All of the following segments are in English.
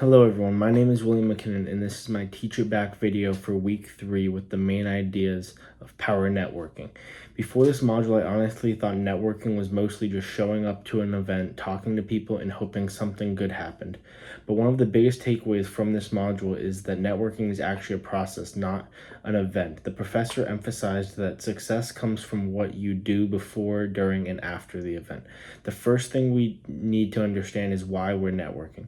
Hello everyone, my name is William McKinnon and this is my Teacher Back video for week 3 with the main ideas of power networking. Before this module, I honestly thought networking was mostly just showing up to an event, talking to people, and hoping something good happened. But one of the biggest takeaways from this module is that networking is actually a process, not an event. The professor emphasized that success comes from what you do before, during, and after the event. The first thing we need to understand is why we're networking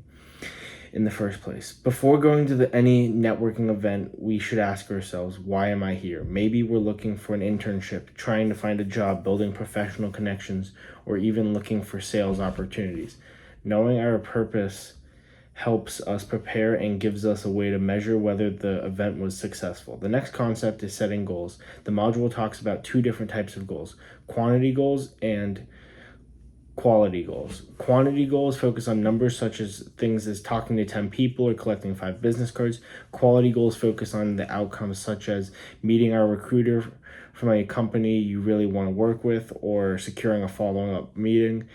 in the first place. Before going to any networking event, we should ask ourselves, why am I here? Maybe we're looking for an internship, trying to find a job, building professional connections, or even looking for sales opportunities. Knowing our purpose helps us prepare and gives us a way to measure whether the event was successful. The next concept is setting goals. The module talks about two different types of goals: quantity goals and quality goals. Quantity goals focus on numbers such as things as talking to 10 people or collecting 5 business cards. Quality goals focus on the outcomes such as meeting our recruiter from a company you really want to work with or securing a following up meeting.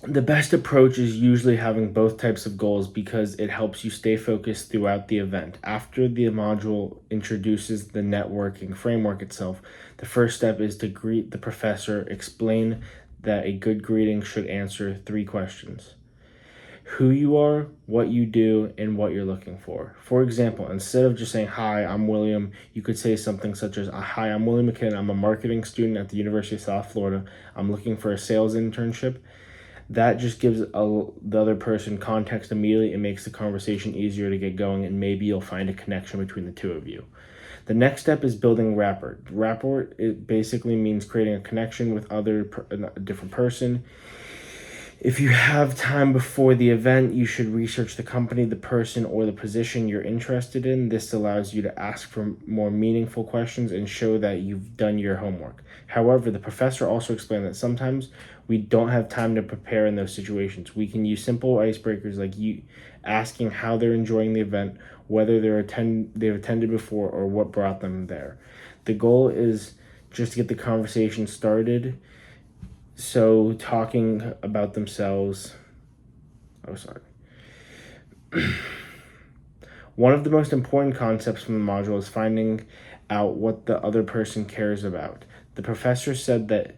The best approach is usually having both types of goals because it helps you stay focused throughout the event. After the module introduces the networking framework itself, the first step is to greet the professor. Explain that a good greeting should answer 3 questions: who you are, what you do, and what you're looking for. For example, instead of just saying, "Hi, I'm William," you could say something such as, "Hi, I'm William McKinnon. I'm a marketing student at the University of South Florida. I'm looking for a sales internship." That just gives the other person context immediately. It makes the conversation easier to get going, and maybe you'll find a connection between the two of you. The next step is building rapport. Rapport, it basically means creating a connection with a different person. If you have time before the event, you should research the company, the person, or the position you're interested in. This allows you to ask for more meaningful questions and show that you've done your homework. However, the professor also explained that sometimes we don't have time to prepare in those situations. We can use simple icebreakers like you asking how they're enjoying the event, whether they've attended before, or what brought them there. The goal is just to get the conversation started. So talking about themselves, one of the most important concepts from the module is finding out what the other person cares about. The professor said that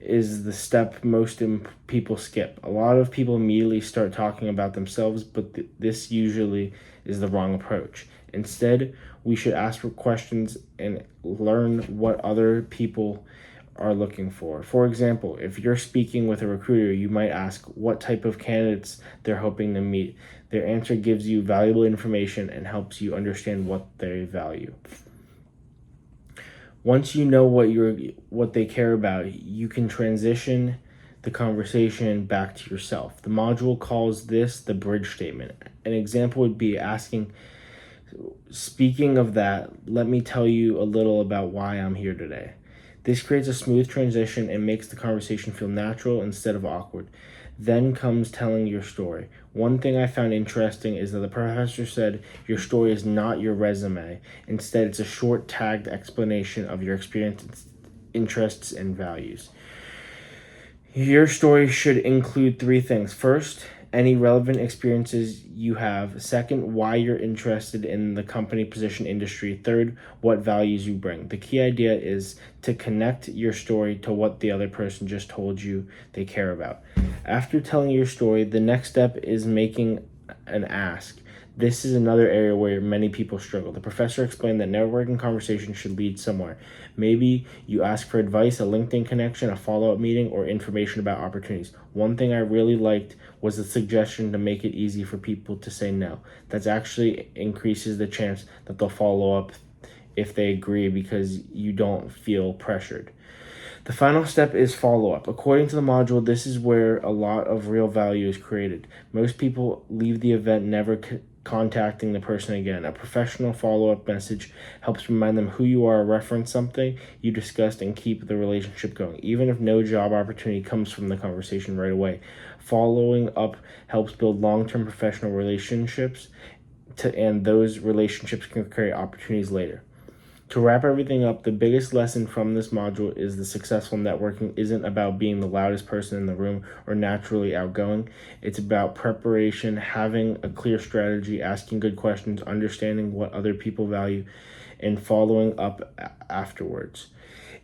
is the step most people skip. A lot of people immediately start talking about themselves, but this usually is the wrong approach. Instead, we should ask for questions and learn what other people are looking for. For example, if you're speaking with a recruiter, you might ask what type of candidates they're hoping to meet. Their answer gives you valuable information and helps you understand what they value. Once you know what they care about, you can transition the conversation back to yourself. The module calls this the bridge statement. An example would be asking, "Speaking of that, let me tell you a little about why I'm here today." This creates a smooth transition and makes the conversation feel natural instead of awkward. Then comes telling your story. One thing I found interesting is that the professor said your story is not your resume. Instead, it's a short tagged explanation of your experience, interests, and values. Your story should include 3 things. First, any relevant experiences you have. Second, why you're interested in the company, position, industry. Third, what values you bring. The key idea is to connect your story to what the other person just told you they care about. After telling your story, the next step is making an ask. This is another area where many people struggle. The professor explained that networking conversations should lead somewhere. Maybe you ask for advice, a LinkedIn connection, a follow-up meeting, or information about opportunities. One thing I really liked was the suggestion to make it easy for people to say no. That actually increases the chance that they'll follow up if they agree because you don't feel pressured. The final step is follow-up. According to the module, this is where a lot of real value is created. Most people leave the event never contacting the person again. A professional follow-up message helps remind them who you are, reference something you discussed, and keep the relationship going. Even if no job opportunity comes from the conversation right away, following up helps build long-term professional relationships, and those relationships can create opportunities later. To wrap everything up, the biggest lesson from this module is the successful networking isn't about being the loudest person in the room or naturally outgoing. It's about preparation, having a clear strategy, asking good questions, understanding what other people value, and following up afterwards.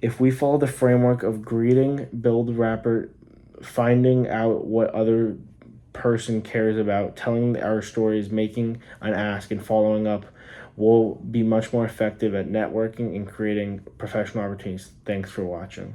If we follow the framework of greeting, build rapport, finding out what other person cares about, telling our stories, making an ask, and following up, we'll be much more effective at networking and creating professional opportunities. Thanks for watching.